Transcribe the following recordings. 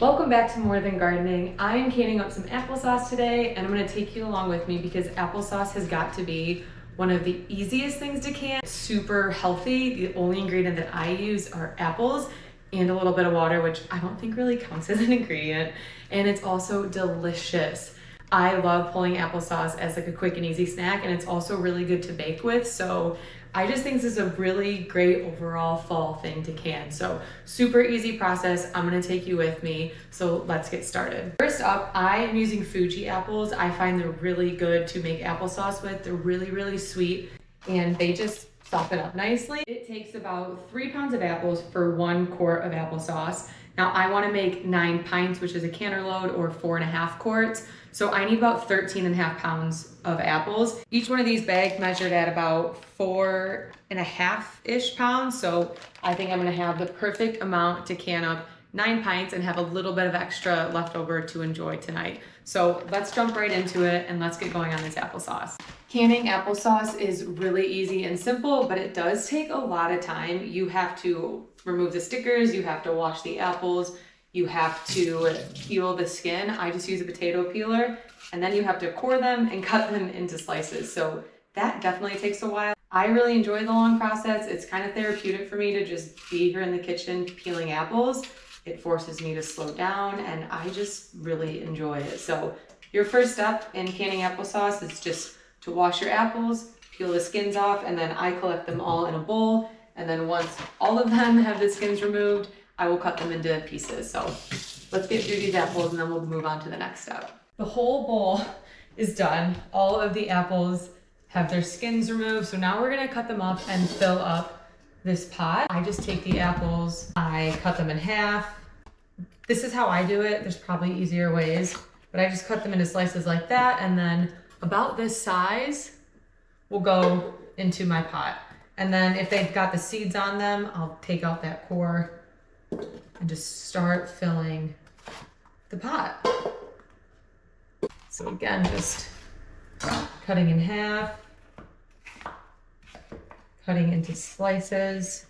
Welcome back to More Than Gardening. I'm canning up some applesauce today, and I'm gonna take you along with me because applesauce has got to be one of the easiest things to can. It's super healthy. The only ingredient that I use are apples and a little bit of water, which I don't think really counts as an ingredient. And it's also delicious. I love pulling applesauce as like a quick and easy snack, and it's also really good to bake with. So I just think this is a really great overall fall thing to can. So super easy process. I'm gonna take you with me. So let's get started. First up, I am using Fuji apples. I find they're really good to make applesauce with. They're really, really sweet and they just soften up nicely. It takes about 3 pounds of apples for 1 quart of applesauce. Now I wanna make 9 pints, which is a canner load, or 4.5 quarts. So I need about 13.5 pounds of apples. Each one of these bags measured at about 4.5-ish pounds. So I think I'm gonna have the perfect amount to can up 9 pints and have a little bit of extra left over to enjoy tonight. So let's jump right into it and let's get going on this applesauce. Canning applesauce is really easy and simple, but it does take a lot of time. You have to remove the stickers, you have to wash the apples, you have to peel the skin. I just use a potato peeler, and then you have to core them and cut them into slices. So that definitely takes a while. I really enjoy the long process. It's kind of therapeutic for me to just be here in the kitchen peeling apples. It forces me to slow down, and I just really enjoy it. So your first step in canning applesauce is just to wash your apples, peel the skins off, and then I collect them all in a bowl. And then once all of them have the skins removed, I will cut them into pieces. So let's get through these apples and then we'll move on to the next step. The whole bowl is done. All of the apples have their skins removed. So now we're gonna cut them up and fill up this pot. I just take the apples, I cut them in half. This is how I do it. There's probably easier ways, but I just cut them into slices like that. And then about this size will go into my pot. And then if they've got the seeds on them, I'll take out that core and just start filling the pot. So again, just cutting in half, cutting into slices,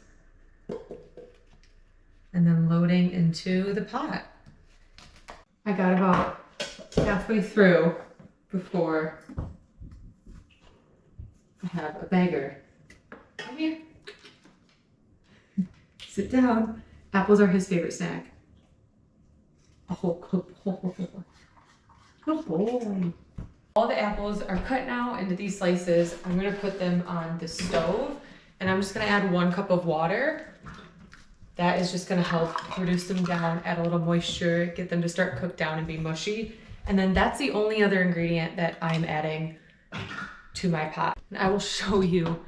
and then loading into the pot. I got about halfway through before I have a beggar. Come here. Sit down. Apples are his favorite snack. Oh, good boy. Good boy. All the apples are cut now into these slices. I'm gonna put them on the stove, and I'm just gonna add 1 cup of water. That is just gonna help reduce them down, add a little moisture, get them to start cook down and be mushy. And then that's the only other ingredient that I'm adding to my pot. And I will show you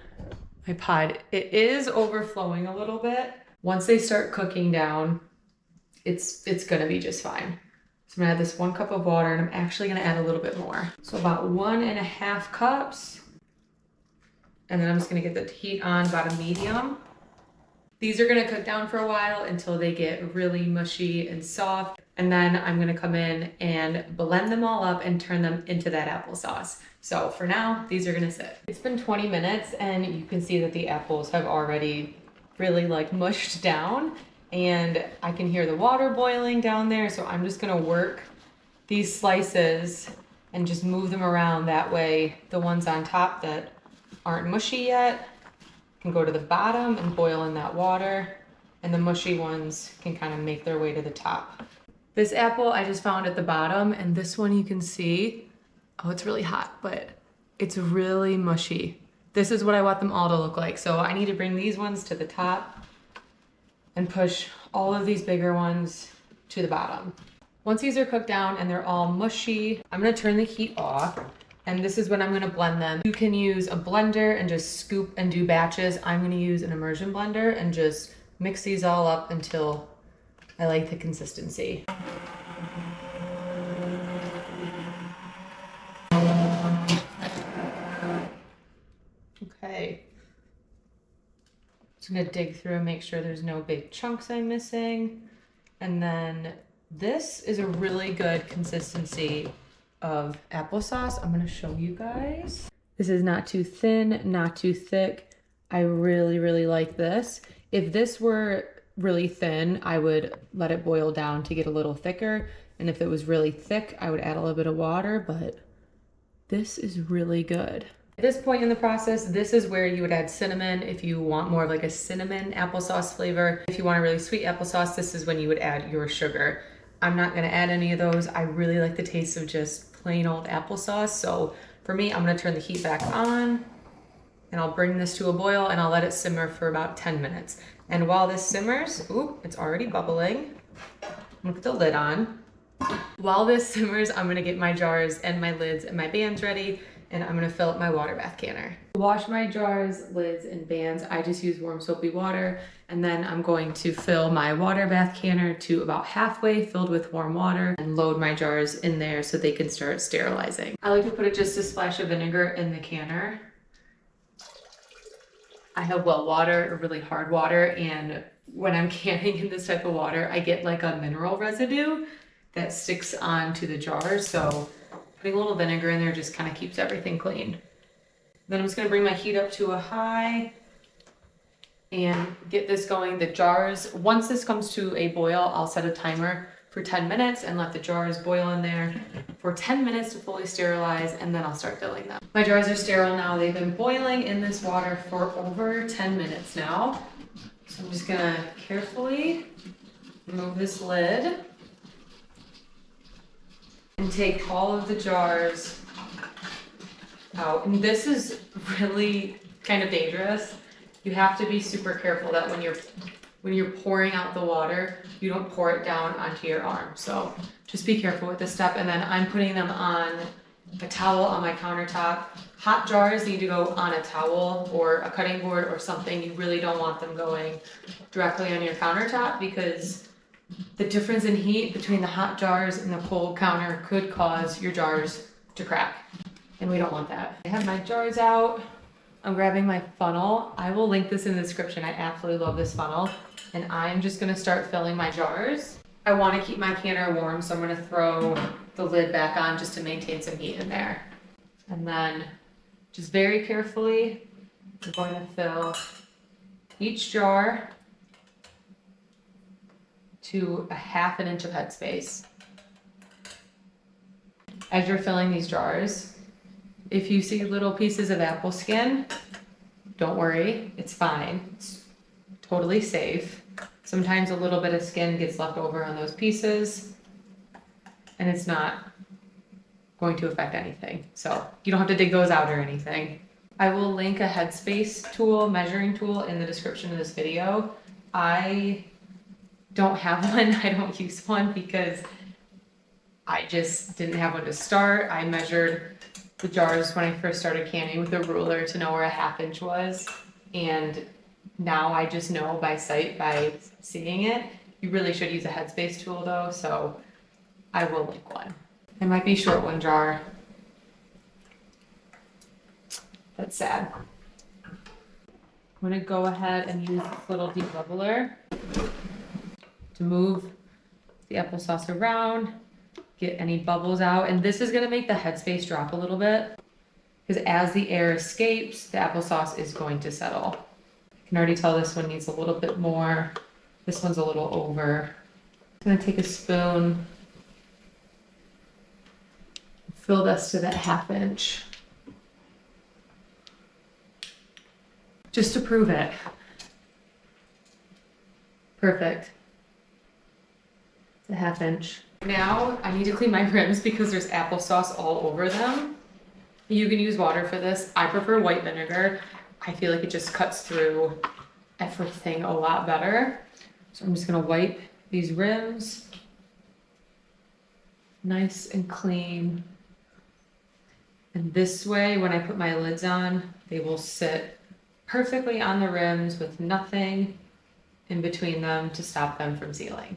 my pot. It is overflowing a little bit. Once they start cooking down, it's gonna be just fine. So I'm gonna add this 1 cup of water, and I'm actually gonna add a little bit more. So about 1.5 cups. And then I'm just gonna get the heat on about a medium. These are gonna cook down for a while until they get really mushy and soft. And then I'm gonna come in and blend them all up and turn them into that applesauce. So for now, these are gonna sit. It's been 20 minutes and you can see that the apples have already really like mushed down, and I can hear the water boiling down there. So I'm just gonna work these slices and just move them around. That way the ones on top that aren't mushy yet can go to the bottom and boil in that water, and the mushy ones can kind of make their way to the top. This apple I just found at the bottom, and this one you can see, oh, it's really hot, but it's really mushy. This is what I want them all to look like. So I need to bring these ones to the top and push all of these bigger ones to the bottom. Once these are cooked down and they're all mushy, I'm gonna turn the heat off, and this is when I'm gonna blend them. You can use a blender and just scoop and do batches. I'm gonna use an immersion blender and just mix these all up until I like the consistency. Okay. Just gonna dig through and make sure there's no big chunks I'm missing. And then this is a really good consistency of applesauce. I'm gonna show you guys. This is not too thin, not too thick. I really, really like this. If this were really thin, I would let it boil down to get a little thicker. And if it was really thick, I would add a little bit of water, but this is really good. At this point in the process, this is where you would add cinnamon if you want more of like a cinnamon applesauce flavor. If you want a really sweet applesauce, this is when you would add your sugar. I'm not gonna add any of those. I really like the taste of just plain old applesauce. So for me, I'm gonna turn the heat back on and I'll bring this to a boil and I'll let it simmer for about 10 minutes. And while this simmers, ooh, it's already bubbling. I'm gonna put the lid on. While this simmers, I'm gonna get my jars and my lids and my bands ready, and I'm gonna fill up my water bath canner. To wash my jars, lids, and bands, I just use warm soapy water, and then I'm going to fill my water bath canner to about halfway filled with warm water and load my jars in there so they can start sterilizing. I like to put just a splash of vinegar in the canner. I have well water or really hard water, and when I'm canning in this type of water, I get like a mineral residue that sticks onto the jars. So putting a little vinegar in there just kind of keeps everything clean. Then I'm just gonna bring my heat up to a high and get this going. The jars, once this comes to a boil, I'll set a timer for 10 minutes and let the jars boil in there for 10 minutes to fully sterilize, and then I'll start filling them. My jars are sterile now. They've been boiling in this water for over 10 minutes now. So I'm just gonna carefully remove this lid and take all of the jars out. And this is really kind of dangerous. You have to be super careful that when you're pouring out the water, you don't pour it down onto your arm. So just be careful with this step. And then I'm putting them on a towel on my countertop. Hot jars need to go on a towel or a cutting board or something. You really don't want them going directly on your countertop, because the difference in heat between the hot jars and the cold counter could cause your jars to crack, and we don't want that. I have my jars out. I'm grabbing my funnel. I will link this in the description. I absolutely love this funnel, and I'm just gonna start filling my jars. I wanna keep my canner warm, so I'm gonna throw the lid back on just to maintain some heat in there. And then just very carefully, I'm going to fill each jar to a ½ inch of headspace. As you're filling these jars, if you see little pieces of apple skin, don't worry, it's fine. It's totally safe. Sometimes a little bit of skin gets left over on those pieces, and it's not going to affect anything. So you don't have to dig those out or anything. I will link a headspace tool, measuring tool, in the description of this video. I don't have one. I don't use one because I just didn't have one to start. I measured the jars when I first started canning with a ruler to know where a ½ inch was, and now I just know by sight, by seeing it. You really should use a headspace tool though, so I will link one. It might be short one jar. That's sad. I'm gonna go ahead and use this little deleveler to move the applesauce around, get any bubbles out. And this is gonna make the headspace drop a little bit, because as the air escapes, the applesauce is going to settle. I can already tell this one needs a little bit more. This one's a little over. I'm gonna take a spoon, fill this to that ½ inch, just to prove it. Perfect. It's a ½ inch. Now I need to clean my rims because there's applesauce all over them. You can use water for this. I prefer white vinegar. I feel like it just cuts through everything a lot better. So I'm just gonna wipe these rims nice and clean. And this way, when I put my lids on, they will sit perfectly on the rims with nothing in between them to stop them from sealing.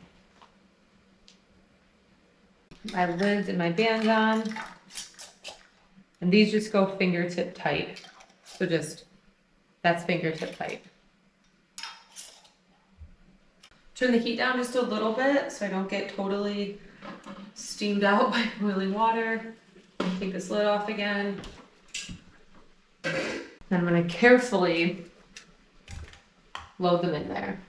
My lids and my bands on, and these just go fingertip tight. So that's fingertip tight. Turn the heat down just a little bit so I don't get totally steamed out by boiling water. Take this lid off again. Then I'm going to carefully load them in there.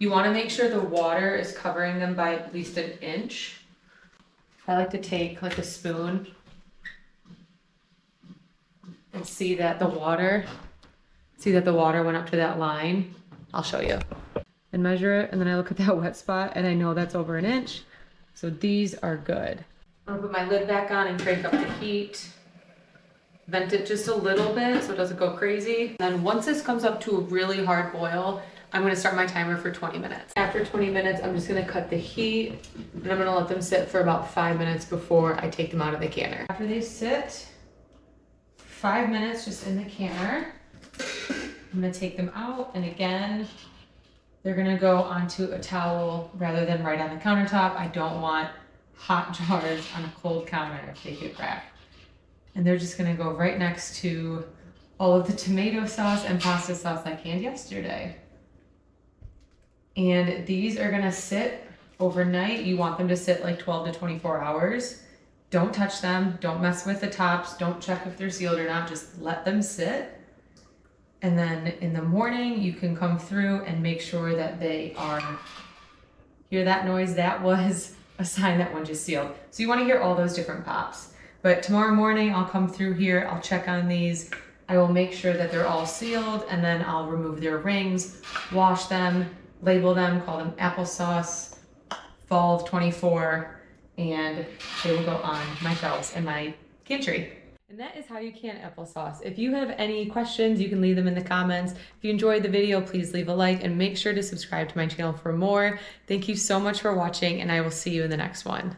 You want to make sure the water is covering them by at least an inch. I like to take like a spoon and see that the water went up to that line. I'll show you. And measure it, and then I look at that wet spot and I know that's over an inch. So these are good. I'm gonna put my lid back on and crank up the heat. Vent it just a little bit so it doesn't go crazy. And then once this comes up to a really hard boil, I'm gonna start my timer for 20 minutes. After 20 minutes, I'm just gonna cut the heat and I'm gonna let them sit for about 5 minutes before I take them out of the canner. After they sit 5 minutes just in the canner, I'm gonna take them out, and again, they're gonna go onto a towel rather than right on the countertop. I don't want hot jars on a cold counter if they get cracked. And they're just gonna go right next to all of the tomato sauce and pasta sauce I canned yesterday. And these are gonna sit overnight. You want them to sit like 12 to 24 hours. Don't touch them, don't mess with the tops, don't check if they're sealed or not, just let them sit. And then in the morning, you can come through and make sure that they are, hear that noise? That was a sign that one just sealed. So you wanna hear all those different pops. But tomorrow morning, I'll come through here, I'll check on these. I will make sure that they're all sealed, and then I'll remove their rings, wash them, label them, call them applesauce, fall of 24, and they will go on my shelves in my pantry. And that is how you can applesauce. If you have any questions, you can leave them in the comments. If you enjoyed the video, please leave a like and make sure to subscribe to my channel for more. Thank you so much for watching, and I will see you in the next one.